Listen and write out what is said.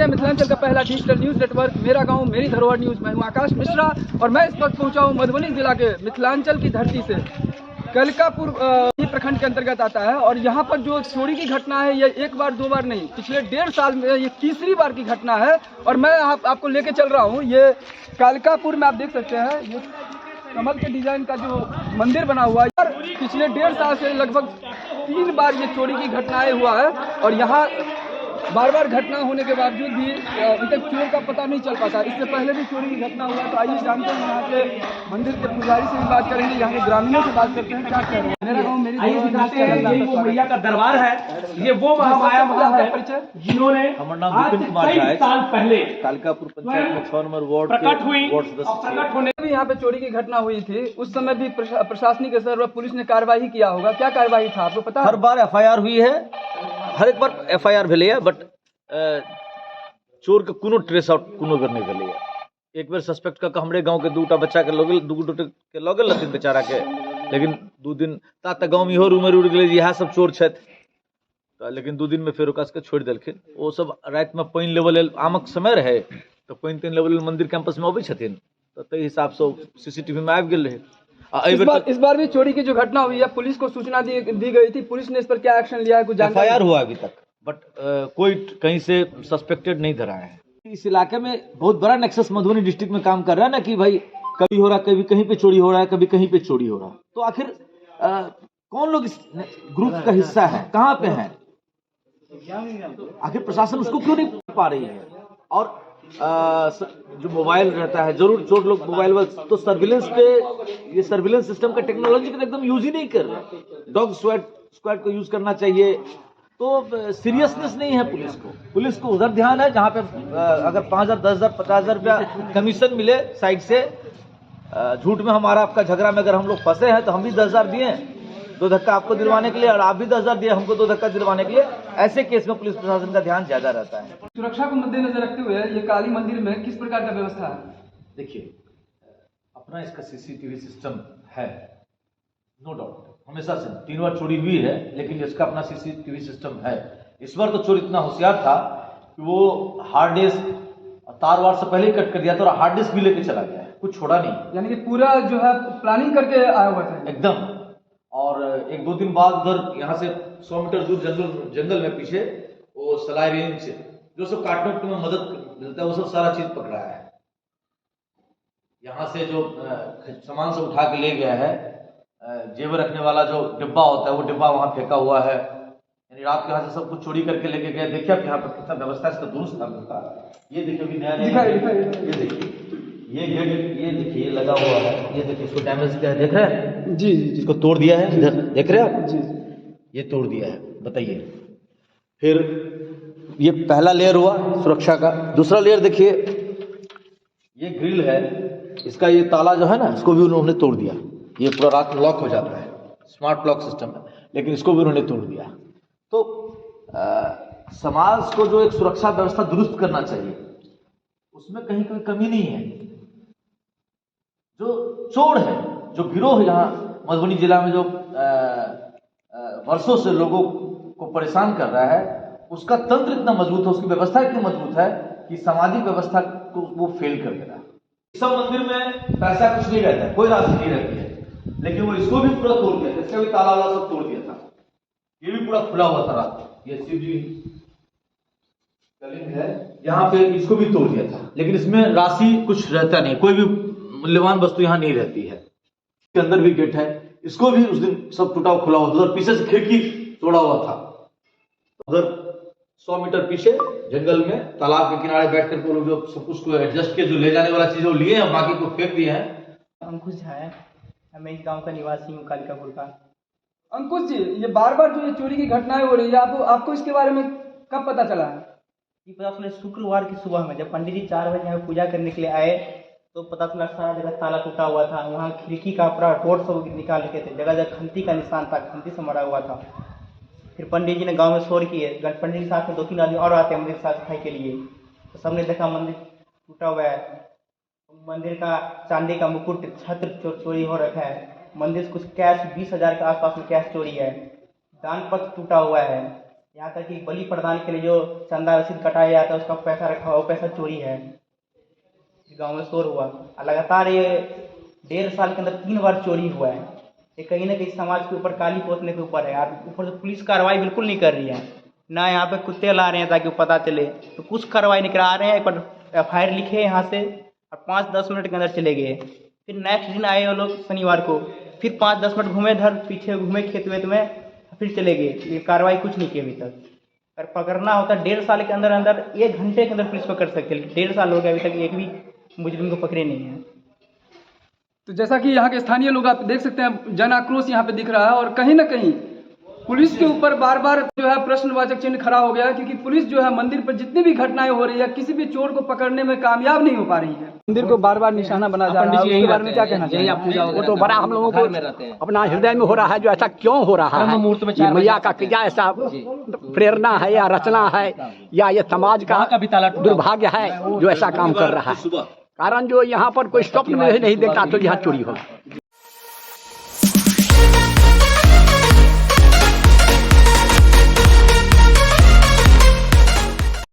हैं मिथिलांचल का पहला डिजिटल न्यूज नेटवर्क मेरा गांव मेरी धरोहर न्यूज। मैं हूं आकाश मिश्रा और मैं इस वक्त पहुंचा हूं मधुबनी जिला के मिथिलांचल की धरती से कलिकापुर प्रखंड के अंतर्गत आता है। और यहाँ पर जो चोरी की घटना है ये एक बार दो बार नहीं, पिछले 1.5 साल में ये तीसरी बार की घटना है। और मैं आपको लेके चल रहा हूँ ये कलिकापुर में। आप देख सकते हैं ये कमल के डिजाइन का जो मंदिर बना हुआ है। पिछले 1.5 साल से लगभग 3 बार ये चोरी की घटनाएं हुआ है और यहाँ बार बार घटना होने के बावजूद भी अभी तक चोर का पता नहीं चल पाता। इससे पहले भी चोरी की घटना हुआ। तो आइए जानते हैं यहाँ के मंदिर के पुजारी से भी बात करेंगे, यहाँ के ग्रामीणों से बात करते हैं क्या कह रहे हैं। मेरा गाँव मेरी वो मैया का दरबार है, ये वो महामाया माँ है जिन्होंने आज 23 साल पहले कलिकापुर पंचायत में 6 नंबर वार्ड प्रकट हुई। प्रकट होने भी यहाँ पे चोरी की घटना हुई थी, उस समय भी प्रशासनिक स्तर पर पुलिस ने कार्रवाई किया होगा। क्या कार्रवाई था आपको पता? हर बार एफआईआर हुई है, हर एक बार एफआईआर भेले है, बट चोर के कोनो ट्रेस आउट कोनो करने भेले है। एक बार सस्पेक्ट का हमरे गांव के दूटा बच्चा के लोगे के लगल लथिन बेचारा के, लेकिन 2 दिन तक गांव में इहो रूमर उड़ गेलै इएह सब चोर छथि। लेकिन 2 दिन में फेर ओकरा सबके छोड़ि देलखिन। ओ सब रात में पानि लेवल आमक समय रहे तो पानि तानि लेवल मंदिर कैंपस में अबै छथिन, तो ताहि हिसाब से सीसीटीवी में आबि गेल रहे। इस बार भी चोरी की जो घटना हुई है पुलिस को सूचना दी गई थी, पुलिस ने इस पर क्या एक्शन लिया है कुछ जानकारी? एफआईआर हुआ अभी तक, बट कोई कहीं से सस्पेक्टेड नहीं धरा है। इस इलाके में बहुत बड़ा नेक्सस मधुबनी डिस्ट्रिक्ट में काम कर रहा है ना, कि भाई कभी हो रहा, कभी कहीं पे चोरी हो रहा है, कभी कहीं पे चोरी हो रहा है। तो आखिर कौन लोग इस ग्रुप का हिस्सा है, कहाँ पे है, आखिर प्रशासन उसको क्यों नहीं पा रही है? और जो मोबाइल रहता है, जरूर चोर लोग मोबाइल तो सर्विलेंस पे, ये सर्विलेंस सिस्टम का टेक्नोलॉजी का एकदम यूज ही नहीं कर रहे। डॉग स्क्वाड को यूज करना चाहिए। तो सीरियसनेस नहीं है पुलिस को उधर ध्यान है जहाँ पे अगर 5,000, 10,000, 50,000 रुपया कमीशन मिले साइड से। झूठ में हमारा आपका झगड़ा में अगर हम लोग फंसे हैं तो हम भी 10,000 दिए 2 धक्का आपको दिलवाने के लिए, और आप भी 10,000 दिए हमको 2 धक्का दिलवाने के लिए। ऐसे केस में पुलिस प्रशासन का ध्यान ज्यादा रहता है। सुरक्षा को मद्देनजर रखते हुए ये काली मंदिर में किस प्रकार का व्यवस्था है? देखिए, अपना इसका सीसीटीवी सिस्टम है, नो डाउट। हमेशा से 3 बार चोरी हुई है, लेकिन इसका अपना सीसीटीवी सिस्टम है। इस बार तो चोर इतना होशियार था कि वो हार्ड डिस्क तार वार से पहले ही कट कर दिया था और हार्ड डिस्क भी लेके चला गया है, कुछ छोड़ा नहीं। यानी कि पूरा जो है प्लानिंग करके आया हुआ था एकदम। और 1-2 दिन बाद उधर यहाँ से 100 मीटर दूर जंगल में पीछे वो सलाई रेंज जो सब काटने में मदद मिलता है वो सब सारा चीज पकड़ा है। यहाँ से जो सामान से उठा के ले गया है, जेवर रखने वाला जो डिब्बा होता है वो डिब्बा वहाँ फेंका हुआ है। यानी रात के यहाँ से सब कुछ चोरी करके लेके गए। देखिए आप यहाँ पर कितना व्यवस्था इसका दुरुस्त था। ये देखिए अभी नया ये देखिए ये गेट, ये देखिए लगा हुआ है, ये देखिए इसको डैमेज किया है, देख रहे हैं? जी, इसको तोड़ दिया है, इधर देख रहे हैं आप? जी, ये तोड़ दिया है। बताइए, फिर ये पहला लेयर हुआ सुरक्षा का। दूसरा लेयर देखिए, ये ग्रिल है, इसका ये ताला जो है ना, इसको भी उन्होंने तोड़ दिया। ये पूरा रात में लॉक हो जाता है, स्मार्ट लॉक सिस्टम है, लेकिन इसको भी उन्होंने तोड़ दिया। तो समाज को जो एक सुरक्षा व्यवस्था दुरुस्त करना चाहिए, उसमें कहीं कोई कमी नहीं है। जो चोर है, जो गिरोह है यहाँ मधुबनी जिला में जो वर्षों से लोगों को परेशान कर रहा है, उसका तंत्र इतना मजबूत है, उसकी व्यवस्था इतनी मजबूत है कि सामाजिक व्यवस्था को वो फेल कर दे रहा है। सब मंदिर में पैसा कुछ नहीं रहता है, कोई राशि नहीं रहती है, लेकिन वो इसको भी पूरा तोड़ दिया। इसका भी ताला वाला सब तोड़ दिया था, ये भी पूरा खुला हुआ था रात। ये शिव जी कलिंग है, यहाँ पे इसको भी तोड़ दिया था, लेकिन इसमें राशि कुछ रहता नहीं, कोई भी मूल्यवान वस्तु यहाँ नहीं रहती है। इसके अंदर भी गेट है, इसको भी उस दिन सब टूटा खुला हुआ था। उधर पीछे से खिड़की तोड़ा हुआ था। उधर 100 मीटर पीछे जंगल में तालाब के किनारे बैठ कर लोग जो सब कुछ को एडजस्ट के जो ले जाने वाला चीज वो लिए हैं, बाकी को फेंक दिए हैं। अंकुश है, मैं इस गांव का निवासी हूँ, कलिकापुर का। अंकुश जी, ये बार बार जो ये चोरी की घटनाएं हो रही है, आपको इसके बारे में कब पता चला है? ये पता चला शुक्रवार की सुबह में, जब पंडित जी 4 बजे यहाँ पूजा करने के लिए आए तो पता चला सारा जगह ताला टूटा हुआ था। वहाँ खिड़की का पूरा डोर सब निकाल रखे थे, जगह जगह खंती का निशान था, खंती से मरा हुआ था। फिर पंडित जी ने गांव में शोर किए। पंडित जी साथ में 2-3 आदमी और आते हैं मंदिर साफ सफाई के लिए, तो सबने देखा मंदिर टूटा हुआ है। मंदिर का चांदी का मुकुट छत्र चोरी हो रखा है। मंदिर से कुछ कैश 20,000 के आसपास में कैश चोरी है। दान पत्र टूटा हुआ है। यहाँ तक कि बलि प्रदान के लिए जो चंदा रसीद कटाया जाता है उसका पैसा रखा हुआ, वो पैसा चोरी है। गांव में शोर हुआ और लगातार ये 1.5 साल के अंदर 3 बार चोरी हुआ है। ये कहीं ना कहीं समाज के ऊपर काली पोतने के ऊपर है। और ऊपर से पुलिस कार्रवाई बिल्कुल नहीं कर रही है, ना यहाँ पे कुत्ते ला रहे हैं ताकि वो पता चले, तो कुछ कार्रवाई नहीं करा रहे हैं। एक बार FIR लिखे यहाँ से और 5-10 मिनट के अंदर चले गए। फिर नेक्स्ट दिन आए वो लोग शनिवार को, फिर 5-10 मिनट घूमे, इधर पीछे घूमे खेत वेत में, फिर चले गए। ये कार्रवाई कुछ नहीं की अभी तक। अगर पकड़ना होता 1.5 साल के अंदर अंदर 1 घंटे के अंदर पुलिस पकड़ सकती है, 1.5 साल हो गया अभी तक एक भी मुजरिम को पकड़े नहीं है। तो जैसा कि यहाँ के स्थानीय लोग आप देख सकते हैं, जन आक्रोश यहाँ पे दिख रहा है और कहीं ना कहीं पुलिस के ऊपर बार बार जो है प्रश्नवाचक चिन्ह खड़ा हो गया है, क्योंकि पुलिस जो है मंदिर पर जितनी भी घटनाएं हो रही है किसी भी चोर को पकड़ने में कामयाब नहीं हो पा रही है। मंदिर को बार बार निशाना बना जा रहा है, उसके बारे में क्या कहना चाहिए? वो तो बड़ा हम लोगों को अपना हृदय में हो रहा है, जो ऐसा क्यों हो रहा है, ये मैया का क्या ऐसा प्रेरणा है या रचना है या ये समाज का दुर्भाग्य है जो ऐसा काम कर रहा है। कारण जो यहाँ पर कोई स्वप्न में नहीं देखता तो यहाँ चोरी हो।